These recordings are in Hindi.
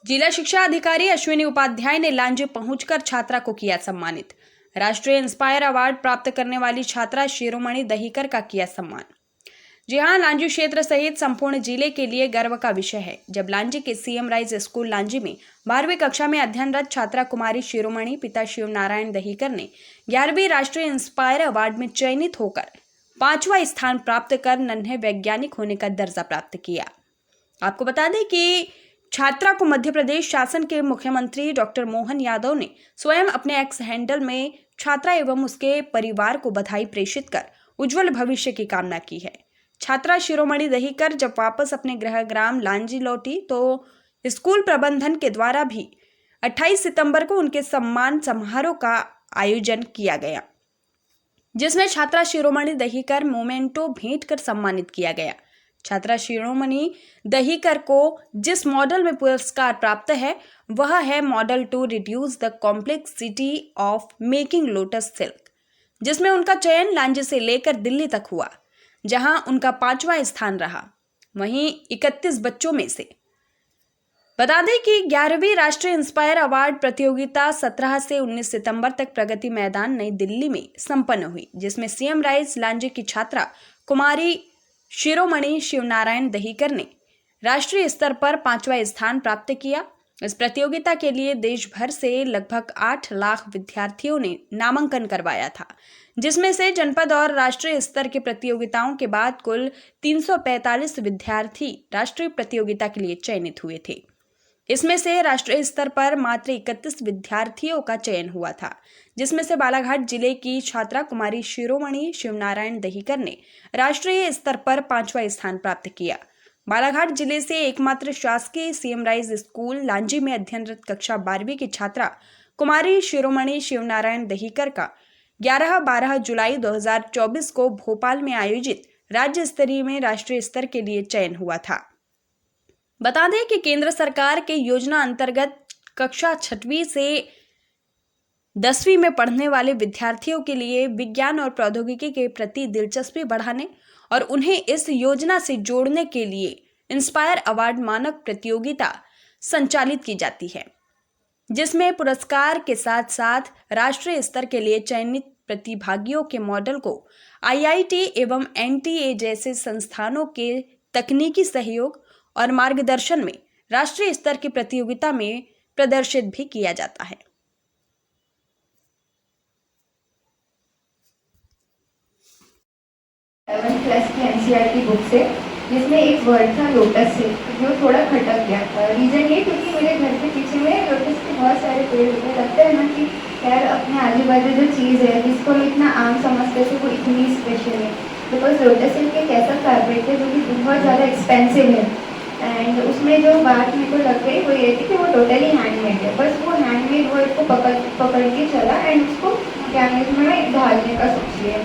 जिला शिक्षा अधिकारी अश्विनी उपाध्याय ने लांजी पहुंचकर छात्रा को किया सम्मानित। राष्ट्रीय इंस्पायर अवार्ड प्राप्त करने वाली छात्रा शिरोमणि दहीकर का किया सम्मान। जी हां, लांजी क्षेत्र सहित संपूर्ण जिले के लिए गर्व का विषय है जब लांजी के सीएम राइज स्कूल लांजी में 12वीं कक्षा में अध्ययनरत छात्रा कुमारी शिरोमणि पिता शिव नारायण दहीकर ने 11वीं राष्ट्रीय इंस्पायर अवार्ड में चयनित होकर 5वां स्थान प्राप्त कर नन्हे वैज्ञानिक होने का दर्जा प्राप्त किया। आपको बता दें कि छात्रा को मध्य प्रदेश शासन के मुख्यमंत्री डॉक्टर मोहन यादव ने स्वयं अपने एक्स हैंडल में छात्रा एवं उसके परिवार को बधाई प्रेषित कर उज्जवल भविष्य की कामना की है। छात्रा शिरोमणि दहीकर जब वापस अपने गृह ग्राम लांजी लौटी तो स्कूल प्रबंधन के द्वारा भी 28 सितंबर को उनके सम्मान समारोह का आयोजन किया गया, जिसमें छात्रा शिरोमणि दहीकर मोमेंटो भेंट कर सम्मानित किया गया। छात्रा शिरोमणि दहीकर को जिस मॉडल में पुरस्कार प्राप्त है वह है model to reduce the complexity of making lotus silk, जिसमें उनका चयन लांजी से लेकर दिल्ली तक हुआ, जहां उनका 5वां स्थान रहा। वहीं 31 बच्चों में से बता दें कि 11वीं राष्ट्रीय इंस्पायर अवार्ड प्रतियोगिता 17 से 19 सितंबर तक प्रगति मैदान नई दिल्ली में संपन्न हुई, जिसमें सीएम राइज लांजी की छात्रा कुमारी शिरोमणि शिवनारायण दहीकर ने राष्ट्रीय स्तर पर 5वां स्थान प्राप्त किया। इस प्रतियोगिता के लिए देश भर से लगभग 8 लाख विद्यार्थियों ने नामांकन करवाया था, जिसमें से जनपद और राष्ट्रीय स्तर की प्रतियोगिताओं के बाद कुल 345 विद्यार्थी राष्ट्रीय प्रतियोगिता के लिए चयनित हुए थे। इसमें से राष्ट्रीय स्तर पर मात्र 31 विद्यार्थियों का चयन हुआ था, जिसमें से बालाघाट जिले की छात्रा कुमारी शिरोमणि शिवनारायण दहीकर ने राष्ट्रीय स्तर पर 5वां स्थान प्राप्त किया। बालाघाट जिले से एकमात्र शासकीय सीएम राइज स्कूल लांजी में अध्ययनरत कक्षा 12वीं की छात्रा कुमारी शिरोमणि शिवनारायण दहीकर का 11-12 जुलाई 2024 को भोपाल में आयोजित राज्य स्तरीय में राष्ट्रीय स्तर के लिए चयन हुआ था। बता दें कि केंद्र सरकार के योजना अंतर्गत कक्षा 6वीं से 10वीं में पढ़ने वाले विद्यार्थियों के लिए विज्ञान और प्रौद्योगिकी के प्रति दिलचस्पी बढ़ाने और उन्हें इस योजना से जोड़ने के लिए इंस्पायर अवार्ड मानक प्रतियोगिता संचालित की जाती है, जिसमें पुरस्कार के साथ साथ राष्ट्रीय स्तर के लिए चयनित प्रतिभागियों के मॉडल को आईआईटी एवं एनटीए जैसे संस्थानों के तकनीकी सहयोग और मार्गदर्शन में राष्ट्रीय स्तर की प्रतियोगिता में प्रदर्शित भी किया जाता है। 11th क्लास की एनसीईआरटी बुक से, जिसमें एक वर्ड था लोटस से, जो थोड़ा खटक गया था। रीज़न ये क्योंकि मेरे घर के पीछे में लोटस के बहुत सारे पेड़ होते हैं। लगता है ना कि यार अपने आजू बाजू जो चीज़ है जिसको हम इतना आम समझते थे वो इतनी स्पेशल है। बिकॉज लोटस सिल्क एक ऐसा फैब्रिक है जो कि बहुत ज़्यादा एक्सपेंसिव है। एंड उसमें जो बात मेरे को लग गई वो ये थी कि वो टोटली हैंडमेड है। बस वो हैंडमेड वर्ड को पकड़ के चला एंड उसको मैकेनिज्म में ढालने का सोच लिया।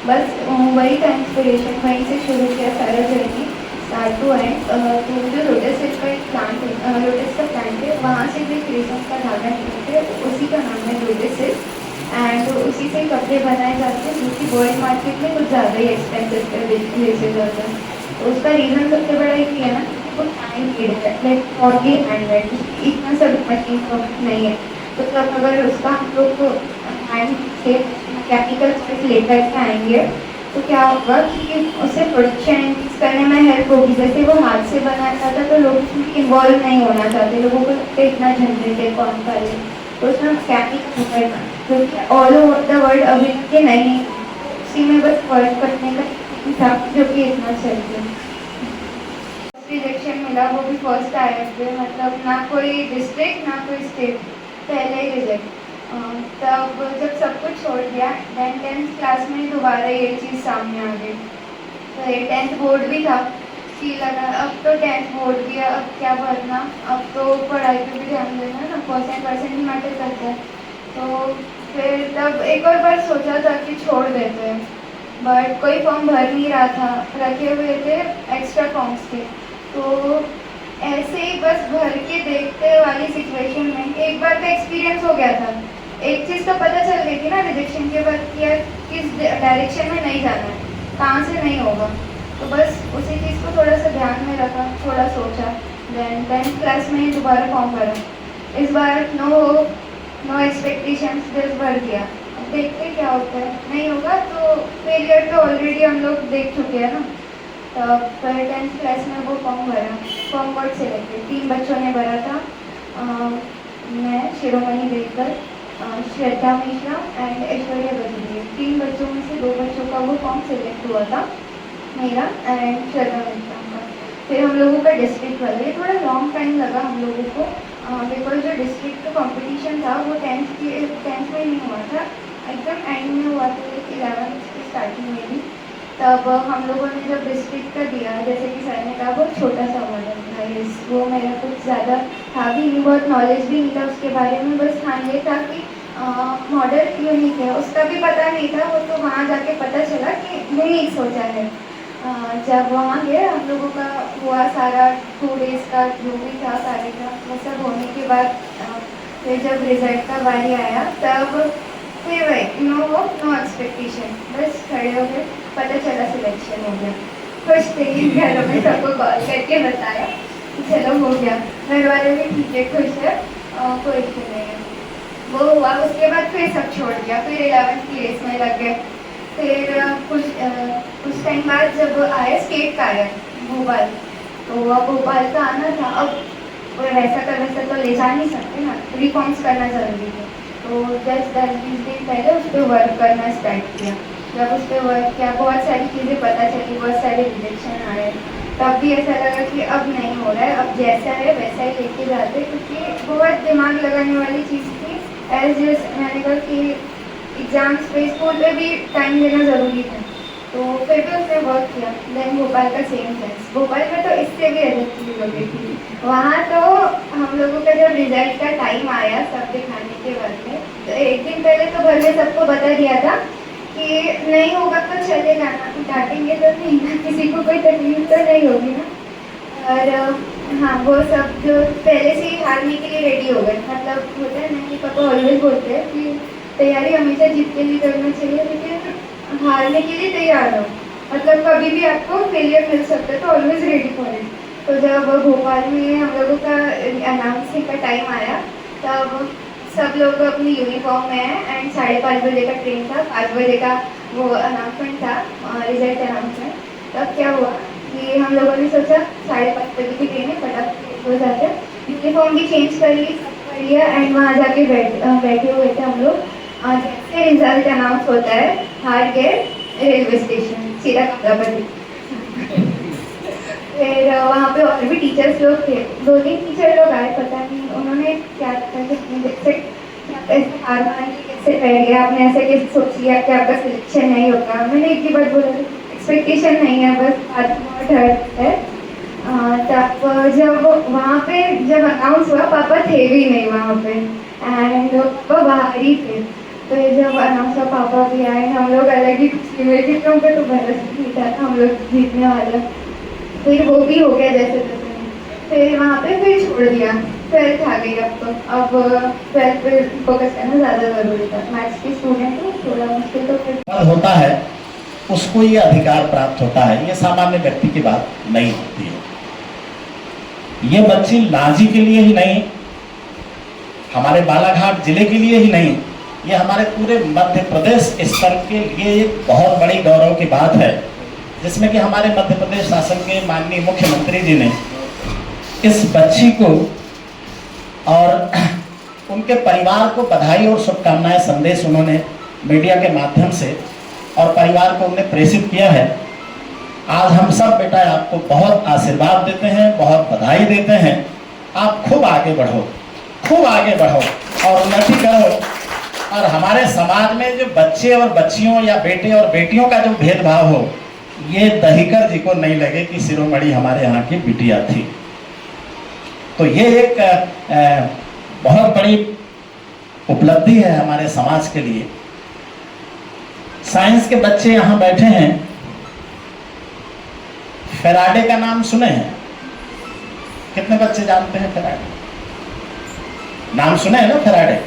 बस वही का इंस्पिरेशन, वहीं से शुरू किया सारा जर्नी स्टार्ट टू एंड। तो जो लोटस सिल्क का एक प्लांट है, लोटस का प्लांट है, वहाँ से जो रेशम का धागा निकलते हैं उसी का नाम है लोटस सिल्क। एंड उसी से कपड़े बनाए जाते हैं, जो कि वर्ल्ड मार्केट में कुछ ज़्यादा ही एक्सपेंसिव पे बेचे जाते हैं। तो उसका रीज़न सबसे बड़ा ये है ना, वो हैंड मेड है, लाइक ऑर्डी हैंडमेड, इतना सब मशीन नहीं है। तो तब अगर उसका हम लोग हैंड से मैकेनिकल स्पेस लेकर के आएंगे तो क्या होगा कि उसे प्रोडक्शन करने में हेल्प होगी। जैसे वो हाथ से बनाया जाता तो लोग उसमें इन्वॉल्व नहीं होना चाहते, लोगों को लगता है इतना झंझट है कौन करे, तो उसमें मैकेनिकल होगा क्योंकि ऑल ओवर द वर्ल्ड अभी के नहीं, उसी में बस वर्क करने का हिसाब जो कि इतना चलते हैं। रिजेक्शन मिला, वो भी फर्स्ट आए थे, मतलब ना कोई डिस्ट्रिक्ट ना कोई स्टेट, पहले ही रिजेक्ट। तब जब सब कुछ छोड़ दिया देन 10th क्लास में दोबारा ये चीज़ सामने आ गई। तो ये 10th बोर्ड भी था कि लगा अब तो 10th बोर्ड भी है, अब क्या भरना, अब तो पढ़ाई पे भी ध्यान देना है ना, परसेंट ही मैटर करता है। तो फिर तब एक और बार सोचा था कि छोड़ देते हैं, बट कोई फॉर्म भर नहीं रहा था, रखे हुए थे एक्स्ट्रा फॉर्म्स के। तो ऐसे ही बस भर के देखते वाली सिचुएशन में एक बार का एक्सपीरियंस हो गया था। एक चीज़ तो पता चल गई थी ना रिजेक्शन के बाद कि यार किस डायरेक्शन में नहीं जाना है, कहाँ से नहीं होगा। तो बस उसी चीज़ को थोड़ा सा ध्यान में रखा, थोड़ा सोचा देन 10th क्लास में दोबारा फॉर्म भरा, इस बार नो एक्सपेक्टेशंस, जस्ट भर दिया। अब देखते क्या होता है, नहीं होगा तो फेलियर तो ऑलरेडी हम लोग देख चुके हैं ना। तो फिर 10th क्लास में वो फॉर्म भरा, फॉर्म बोर्ड सेलेक्टेड 3 बच्चों ने भरा था, मैं, शिरोमणि देकर, श्रद्धा मिश्रा एंड ऐश्वर्या बजूरी, 3 बच्चों में से 2 बच्चों का वो फॉर्म सेलेक्ट हुआ था, मेरा एंड श्रद्धा मिश्रा का। फिर हम लोगों का डिस्ट्रिक्ट वाला, ये थोड़ा लॉन्ग टाइम लगा हम लोगों को, बिकॉज जो डिस्ट्रिक्ट का कंपटीशन था वो 10th में नहीं हुआ था, एकदम एंड में हुआ था, 11th की स्टार्टिंग में भी। तब हम लोगों ने जब डिस्ट्रिक्ट का दिया, जैसे कि सर ने कहा, बहुत छोटा सा मॉडल था, वो मेरा कुछ ज़्यादा था भी नहीं, बहुत नॉलेज भी नहीं था उसके बारे में, बस हाँ ये था कि मॉडल यूनिक है, उसका भी पता नहीं था, वो तो वहाँ जाके पता चला कि यूनिक सोचा है। जब वहाँ गए हम लोगों का हुआ सारा 2 डेज़ का जो भी था कार्यक्रम, वो सब होने के बाद फिर जब रिजल्ट का बारी आया तब फिर वही नो एक्सपेक्टेशन, बस खड़े हो गए, पता चला सिलेक्शन हो गया, खुश थे, घरों में सबको कॉल करके बताया कि चलो हो गया, घर वाले भी ठीक है, खुश है, कोई इशू नहीं है। वो हुआ, उसके बाद फिर सब छोड़ दिया, फिर 11th की रेस में लग गए। फिर कुछ टाइम बाद जब आया स्टेट का आया भोपाल, तो अब भोपाल का आना था, अब वैसा का वैसा तो ले जा नहीं सकते ना, रिफॉर्म्स करना ज़रूरी है, तो जस्ट 10-20 दिन पहले उस पर वर्क करना स्टार्ट किया। जब उस पर वर्क किया, बहुत सारी चीज़ें पता चली, बहुत सारे रिजेक्शन आए, तब भी ऐसा लगा कि अब नहीं हो रहा है, अब जैसा है वैसा ही लेके जाते, क्योंकि बहुत दिमाग लगाने वाली चीज़ थी। एज मैंने कहा कि एग्ज़ाम्स पे, स्कूल पे भी टाइम देना ज़रूरी था, तो फिर भी उसने वर्क किया। देन भोपाल का सेम सेंस, भोपाल में तो इससे भी अलग चीज़ हो गई थी, वहाँ तो हम लोगों का जब रिजल्ट का टाइम आया सब दिखाने के बाद में, तो एक दिन पहले तो घर में सबको बता दिया था कि नहीं होगा तो चलेगा ना, डांटेंगे तो नहीं ना, किसी को कोई तकलीफ तो नहीं होगी ना। और हाँ, वो सब जो पहले से ही हारने के लिए रेडी हो गए, मतलब होता है ना कि पापा ऑलवेज बोलते हैं कि तैयारी हमेशा जीत के लिए करना चाहिए, लेकिन हारने के लिए तैयार हो, मतलब कभी भी आपको फेलियर मिल सकता है, तो ऑलवेज रेडी फॉर इट। तो जब भोपाल में हम लोगों का अनाउंसिंग का टाइम आया, तब सब लोग अपनी यूनिफॉर्म में हैं एंड 5:30 बजे का ट्रेन था, 5 बजे का वो अनाउंसमेंट था, रिजल्ट अनाउंसमेंट। तब क्या हुआ कि हम लोगों ने सोचा 5:30 बजे की ट्रेन है, फटाफट हो जाते हैं, यूनिफॉर्म भी चेंज कर ली, सब कर लिया एंड वहाँ जाके बैठे हुए थे हम लोग। जैसे रिजल्ट अनाउंस होता है, हार गए रेलवे स्टेशन, सीधा कमलापति। फिर वहाँ पे और भी टीचर्स लोग थे, 2-3 टीचर लोग आए, पता नहीं उन्होंने क्या जैसे ऐसे हार मान के कैसे बैठ गया, आपने ऐसे कैसे सोच लिया कि आपका सिलेक्शन नहीं होगा। मैंने एक ही बात बोला, एक्सपेक्टेशन नहीं है, बस आज बहुत हर्ट है। तब जब वहाँ पे जब अनाउंस हुआ, पापा थे भी नहीं वहाँ पे एंड पापा बाहर ही थे, तो जब अनाउंस हुआ पापा भी आए, हम लोग अलग ही खुशी में थे, क्योंकि तो भरोसा नहीं था हम लोग जीतने वाला। फिर वो भी हो गया जैसे तैसे, फिर वहाँ पे फिर छोड़ दिया, 12th आ गई। अब 12th पे फोकस करना ज़्यादा ज़रूरी था, मैथ्स की स्टूडेंट हूँ, थोड़ा मुश्किल तो फिर होता है, उसको ये अधिकार प्राप्त होता है, ये सामान्य व्यक्ति की बात नहीं होती है। ये बच्ची लांजी के लिए ही नहीं, हमारे बालाघाट जिले के लिए ही नहीं, ये हमारे पूरे मध्य प्रदेश स्तर के लिए एक बहुत बड़ी गौरव की बात है, जिसमें कि हमारे मध्य प्रदेश शासन के माननीय मुख्यमंत्री जी ने इस बच्ची को और उनके परिवार को बधाई और शुभकामनाएं संदेश उन्होंने मीडिया के माध्यम से और परिवार को उन्हें प्रेषित किया है। आज हम सब बेटा आपको बहुत आशीर्वाद देते हैं, बहुत बधाई देते हैं। आप खूब आगे बढ़ो, खूब आगे बढ़ो और उन्नति करो। और हमारे समाज में जो बच्चे और बच्चियों या बेटे और बेटियों का जो भेदभाव हो, ये दहीकर जी को नहीं लगे कि शिरोमणि हमारे यहाँ की बिटिया थी। तो ये एक बहुत बड़ी उपलब्धि है हमारे समाज के लिए। साइंस के बच्चे यहाँ बैठे हैं। फेराडे का नाम सुने हैं? कितने बच्चे जानते हैं फेराडे? नाम सुने हैं ना फेराडे?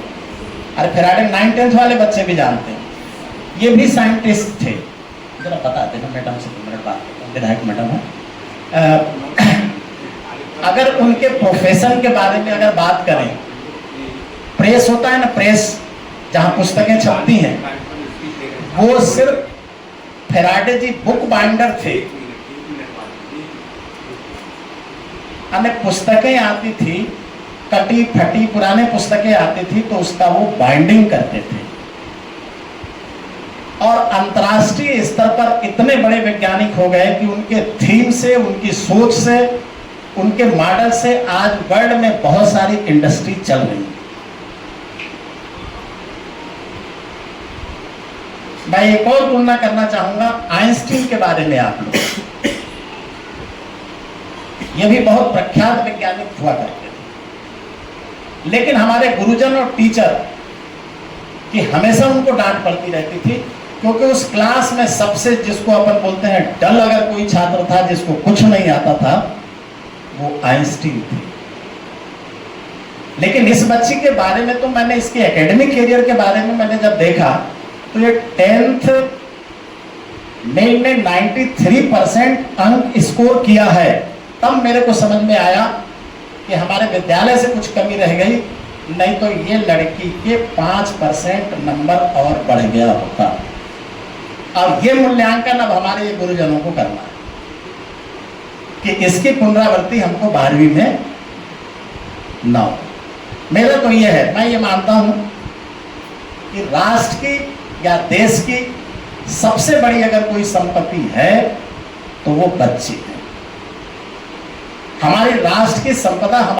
अरे फेराडे 9th-10th वाले बच्चे भी जानते हैं। ये भी साइंटिस्ट थे। जरा बता देना मैडम से, 2 मिनट बात करता हूँ, विधायक मैडम है। अगर उनके प्रोफेशन के बारे में अगर बात करें, प्रेस होता है ना, प्रेस जहां पुस्तकें छपती हैं, वो सिर्फ फेराडे जी बुक बाइंडर थे। अन्य पुस्तकें आती थी, कटी फटी पुराने पुस्तकें आती थी, तो उसका वो बाइंडिंग करते थे। और अंतर्राष्ट्रीय स्तर पर इतने बड़े वैज्ञानिक हो गए कि उनके थीम से, उनकी सोच से, उनके मॉडल से आज वर्ल्ड में बहुत सारी इंडस्ट्री चल रही है। मैं एक और तुलना करना चाहूंगा आइंस्टीन के बारे में। आप लोग, ये भी बहुत प्रख्यात वैज्ञानिक हुआ करते थे, लेकिन हमारे गुरुजन और टीचर की हमेशा उनको डांट पड़ती रहती थी, क्योंकि उस क्लास में सबसे, जिसको अपन बोलते हैं डल, अगर कोई छात्र था जिसको कुछ नहीं आता था, वो आइंस्टीन थे। लेकिन इस बच्ची के बारे में तो मैंने, इसके एकेडमिक करियर के बारे में मैंने जब देखा, तो ये 10th में इन्हें 93% अंक स्कोर किया है। तब मेरे को समझ में आया कि हमारे विद्यालय से कुछ कमी रह गई, नहीं तो ये लड़की के 5% नंबर और बढ़ गया होता। अब ये मूल्यांकन अब हमारे ये गुरुजनों को करना है कि इसकी पुनरावृत्ति हमको 12वीं में न हो। मेरा तो ये है, मैं ये मानता हूं कि राष्ट्र की या देश की सबसे बड़ी अगर कोई संपत्ति है तो वो बच्चे हैं। हमारे राष्ट्र की संपदा